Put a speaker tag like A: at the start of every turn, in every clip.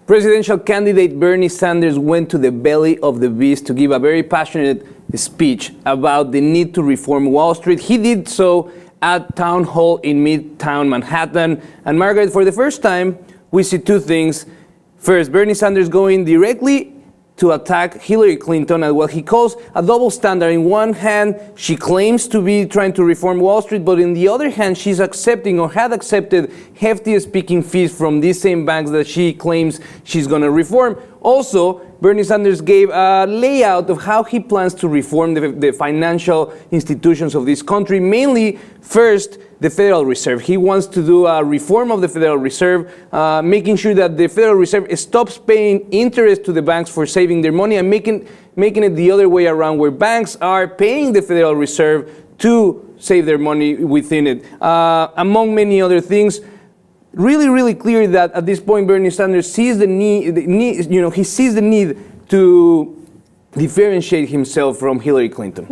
A: Presidential candidate Bernie Sanders went to the belly of the beast to give a very passionate speech about the need to reform Wall Street. He did so at Town Hall in Midtown Manhattan. And Margaret, for the first time, we see two things. First, Bernie Sanders going directly to attack Hillary Clinton at what he calls a double standard. In one hand, she claims to be trying to reform Wall Street, but in the other hand, she's accepting or had accepted hefty speaking fees from these same banks that she claims she's going to reform. Also, Bernie Sanders gave a layout of how he plans to reform the financial institutions of this country, mainly first, the Federal Reserve. He wants to do a reform of the Federal Reserve, making sure that the Federal Reserve stops paying interest to the banks for saving their money and making it the other way around, where banks are paying the Federal Reserve to save their money within it. Among many other things, really clear that at this point Bernie Sanders sees the need to differentiate himself from Hillary Clinton.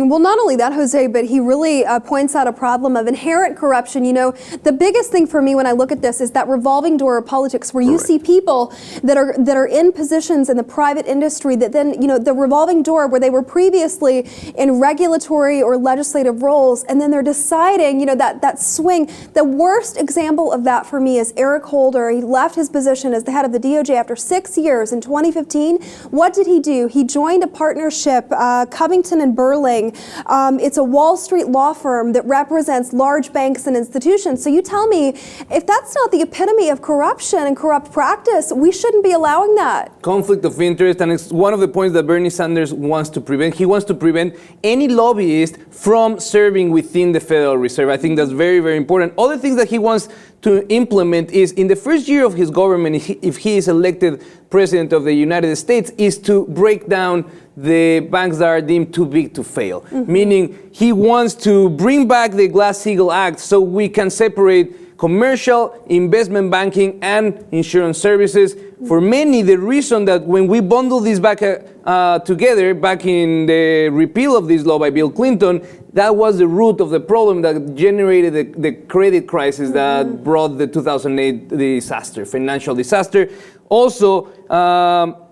B: Well, not only that, Jose, but he really points out a problem of inherent corruption. You know, the biggest thing for me when I look at this is that revolving door of politics, where you see people that are in positions in the private industry that then, you know, the revolving door where they were previously in regulatory or legislative roles, and then they're deciding, you know, that swing. The worst example of that for me is Eric Holder. He left his position as the head of the DOJ after 6 years in 2015. What did he do? He joined a partnership, Covington and Burling. It's a Wall Street law firm that represents large banks and institutions. So you tell me, if that's not the epitome of corruption and corrupt practice, we shouldn't be allowing that.
A: Conflict of interest, and it's one of the points that Bernie Sanders wants to prevent. He wants to prevent any lobbyist from serving within the Federal Reserve. I think that's very important. Other things that he wants to implement is, in the first year of his government, if he is elected President of the United States, is to break down the banks that are deemed too big to fail. Meaning he wants to bring back the Glass-Steagall Act so we can separate commercial, investment banking, and insurance services. For many, the reason that when we bundle these back together, back in the repeal of this law by Bill Clinton, that was the root of the problem that generated the credit crisis that brought the 2008 disaster, financial disaster. Also,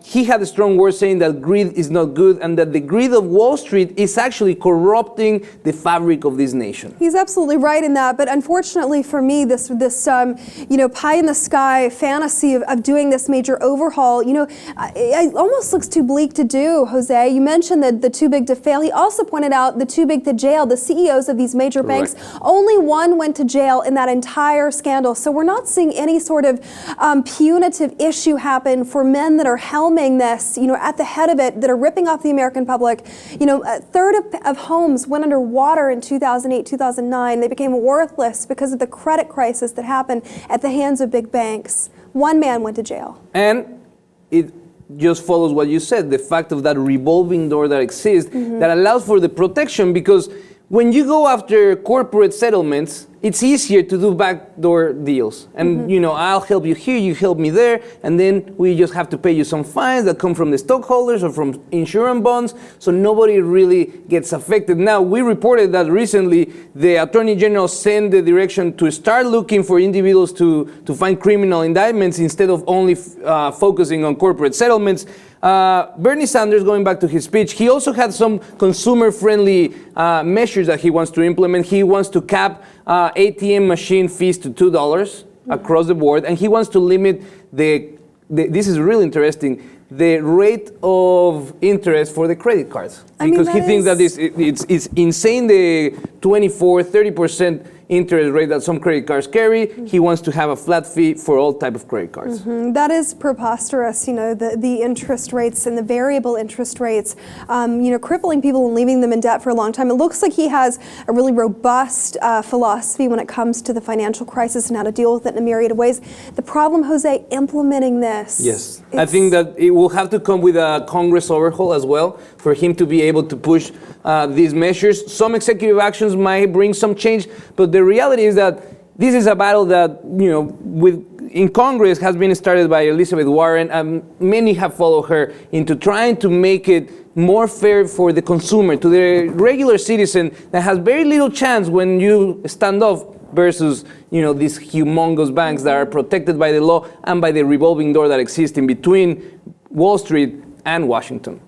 A: he had a strong word saying that greed is not good and that the greed of Wall Street is actually corrupting the fabric of this nation.
B: He's absolutely right in that, but unfortunately for me, this you know, pie in the sky fantasy of doing this major overhaul, you know, it almost looks too bleak to do, Jose. You mentioned the too big to fail. He also pointed out the too big to jail. The CEOs of these major banks, only one went to jail in that entire scandal. So we're not seeing any sort of punitive issue happen for men that are helming this, you know, at the head of it, that are ripping off the American public. You know, a third of homes went underwater in 2008, 2009. They became worthless because of the credit crisis that happened at the hands of big banks. One man went to jail.
A: And it just follows what you said, the fact of that revolving door that exists that allows for the protection, because when you go after corporate settlements, it's easier to do backdoor deals. And, you know, I'll help you here, you help me there, and then we just have to pay you some fines that come from the stockholders or from insurance bonds, so nobody really gets affected. Now, we reported that recently the Attorney General sent the direction to start looking for individuals to find criminal indictments instead of only focusing on corporate settlements. Bernie Sanders, going back to his speech, he also had some consumer-friendly measures that he wants to implement. He wants to cap ATM machine fees to $2 across the board, and he wants to limit this is really interesting, the rate of interest for the credit cards. Because he thinks that it's insane, the 24-30% interest rate that some credit cards carry. He wants to have a flat fee for all type of credit cards.
B: That is preposterous, you know, the interest rates and the variable interest rates, you know, crippling people and leaving them in debt for a long time. It looks like he has a really robust philosophy when it comes to the financial crisis and how to deal with it in a myriad of ways. The problem, Jose, implementing this.
A: Yes, I think that it will have to come with a Congress overhaul as well for him to be able to push these measures. Some executive actions might bring some change, but the reality is that this is a battle that, you know, in Congress has been started by Elizabeth Warren, and many have followed her into trying to make it more fair for the consumer, to the regular citizen that has very little chance when you stand off versus these humongous banks that are protected by the law and by the revolving door that exists in between Wall Street and Washington.